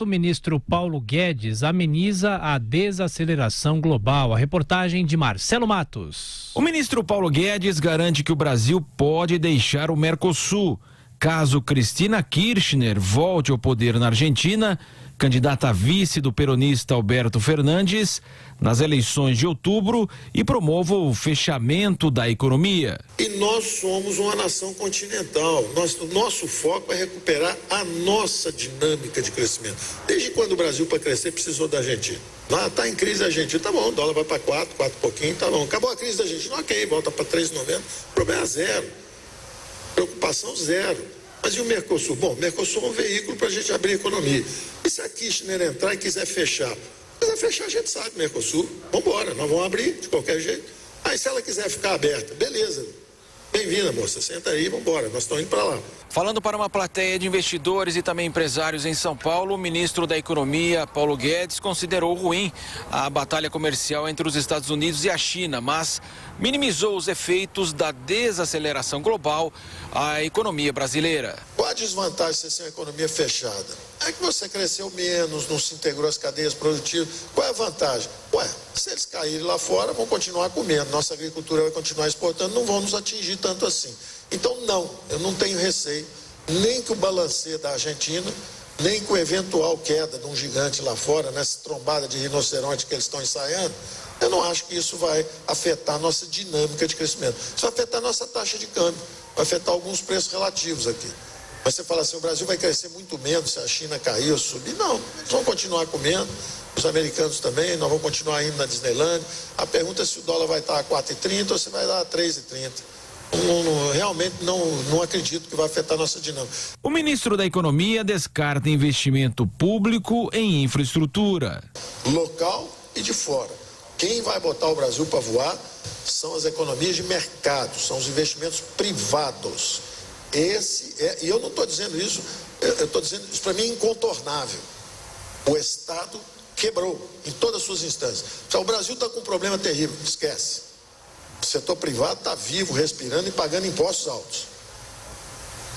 O ministro Paulo Guedes ameniza a desaceleração global. A reportagem de Marcelo Matos. O ministro Paulo Guedes garante que o Brasil pode deixar o Mercosul caso Cristina Kirchner volte ao poder na Argentina, candidata a vice do peronista Alberto Fernandes, nas eleições de outubro, e promova o fechamento da economia. E nós somos uma nação continental. O nosso foco é recuperar a nossa dinâmica de crescimento. Desde quando o Brasil, para crescer, precisou da Argentina? Lá está em crise a Argentina, tá bom, o dólar vai para 4 e pouquinho, tá bom. Acabou a crise da Argentina, ok, volta para 3,90, problema zero. Preocupação zero. Mas e o Mercosul? Bom, o Mercosul é um veículo para a gente abrir a economia. E se a Kirchner entrar e quiser fechar? Se quiser fechar, a gente sabe, Mercosul. Vamos embora, nós vamos abrir de qualquer jeito. Aí se ela quiser ficar aberta, beleza. Bem-vinda, moça. Senta aí, vamos embora. Nós estamos indo para lá. Falando para uma plateia de investidores e também empresários em São Paulo, o ministro da Economia, Paulo Guedes, considerou ruim a batalha comercial entre os Estados Unidos e a China, mas minimizou os efeitos da desaceleração global à economia brasileira. Qual a desvantagem de você ser uma economia fechada? É que você cresceu menos, não se integrou às cadeias produtivas. Qual é a vantagem? Se eles caírem lá fora, vão continuar comendo. Nossa agricultura vai continuar exportando, não vão nos atingir tanto assim. Então, não, eu não tenho receio, nem que o balanceio da Argentina, nem com eventual queda de um gigante lá fora, nessa trombada de rinoceronte que eles estão ensaiando, eu não acho que isso vai afetar a nossa dinâmica de crescimento. Isso vai afetar a nossa taxa de câmbio, vai afetar alguns preços relativos aqui. Mas você fala assim, o Brasil vai crescer muito menos se a China cair ou subir. Não, eles vão continuar comendo, os americanos também, nós vamos continuar indo na Disneyland. A pergunta é se o dólar vai estar a 4,30 ou se vai dar a 3,30. Realmente não acredito que vai afetar a nossa dinâmica. O ministro da Economia descarta investimento público em infraestrutura. Local e de fora. Quem vai botar o Brasil para voar são as economias de mercado, são os investimentos privados. E eu não estou dizendo isso, eu estou dizendo isso para mim é incontornável. O Estado quebrou em todas as suas instâncias. O Brasil está com um problema terrível, esquece. O setor privado está vivo, respirando e pagando impostos altos.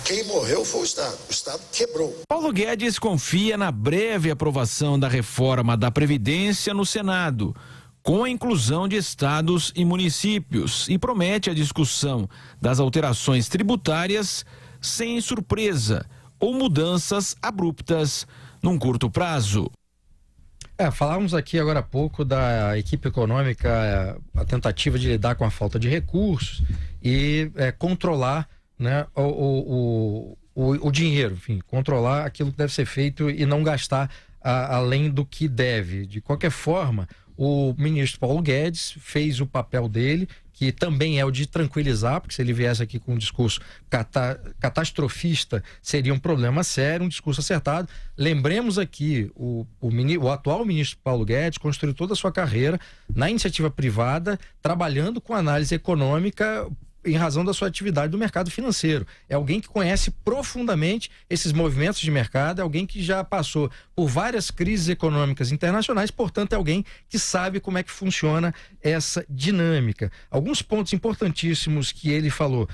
Quem morreu foi o Estado quebrou. Paulo Guedes confia na breve aprovação da reforma da Previdência no Senado, com a inclusão de estados e municípios, e promete a discussão das alterações tributárias sem surpresa ou mudanças abruptas num curto prazo. Falávamos aqui agora há pouco da equipe econômica, a tentativa de lidar com a falta de recursos e controlar, né, o dinheiro, enfim, controlar aquilo que deve ser feito e não gastar além do que deve. De qualquer forma, o ministro Paulo Guedes fez o papel dele, que também é o de tranquilizar, porque se ele viesse aqui com um discurso catastrofista, seria um problema sério, um discurso acertado. Lembremos aqui, o atual ministro Paulo Guedes construiu toda a sua carreira na iniciativa privada, trabalhando com análise econômica em razão da sua atividade do mercado financeiro. É alguém que conhece profundamente esses movimentos de mercado, é alguém que já passou por várias crises econômicas internacionais, portanto é alguém que sabe como é que funciona essa dinâmica. Alguns pontos importantíssimos que ele falou,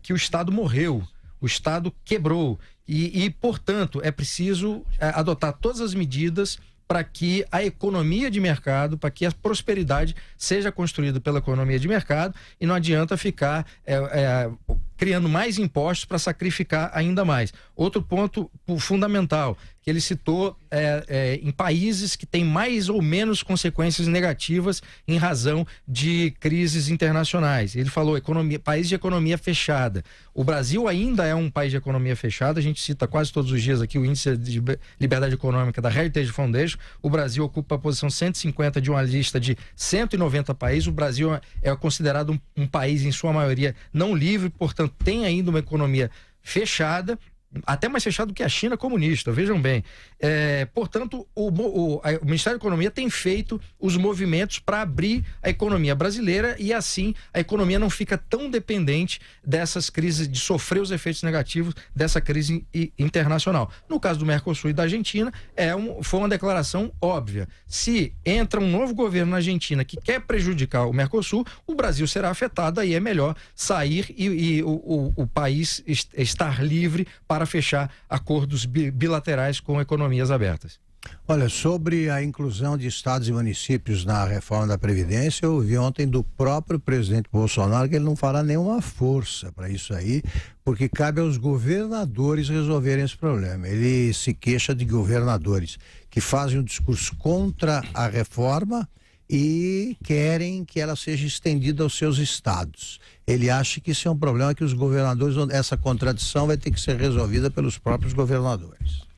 que o Estado morreu, o Estado quebrou e portanto, é preciso adotar todas as medidas para que a economia de mercado, para que a prosperidade seja construída pela economia de mercado, e não adianta ficar criando mais impostos para sacrificar ainda mais. Outro ponto fundamental que ele citou em países que têm mais ou menos consequências negativas em razão de crises internacionais. Ele falou país de economia fechada. O Brasil ainda é um país de economia fechada, a gente cita quase todos os dias aqui o índice de liberdade econômica da Heritage Foundation. O Brasil ocupa a posição 150 de uma lista de 190 países. O Brasil é considerado um país, em sua maioria, não livre, portanto, tem ainda uma economia fechada, até mais fechado do que a China comunista, vejam bem. Portanto, o Ministério da Economia tem feito os movimentos para abrir a economia brasileira e assim a economia não fica tão dependente dessas crises, de sofrer os efeitos negativos dessa crise internacional. No caso do Mercosul e da Argentina, foi uma declaração óbvia. Se entra um novo governo na Argentina que quer prejudicar o Mercosul, o Brasil será afetado, aí é melhor sair e o país estar livre para para fechar acordos bilaterais com economias abertas. Olha, sobre a inclusão de estados e municípios na reforma da Previdência, eu ouvi ontem do próprio presidente Bolsonaro que ele não fará nenhuma força para isso aí, porque cabe aos governadores resolverem esse problema. Ele se queixa de governadores que fazem um discurso contra a reforma e querem que ela seja estendida aos seus estados. Ele acha que isso é um problema que os governadores, essa contradição vai ter que ser resolvida pelos próprios governadores.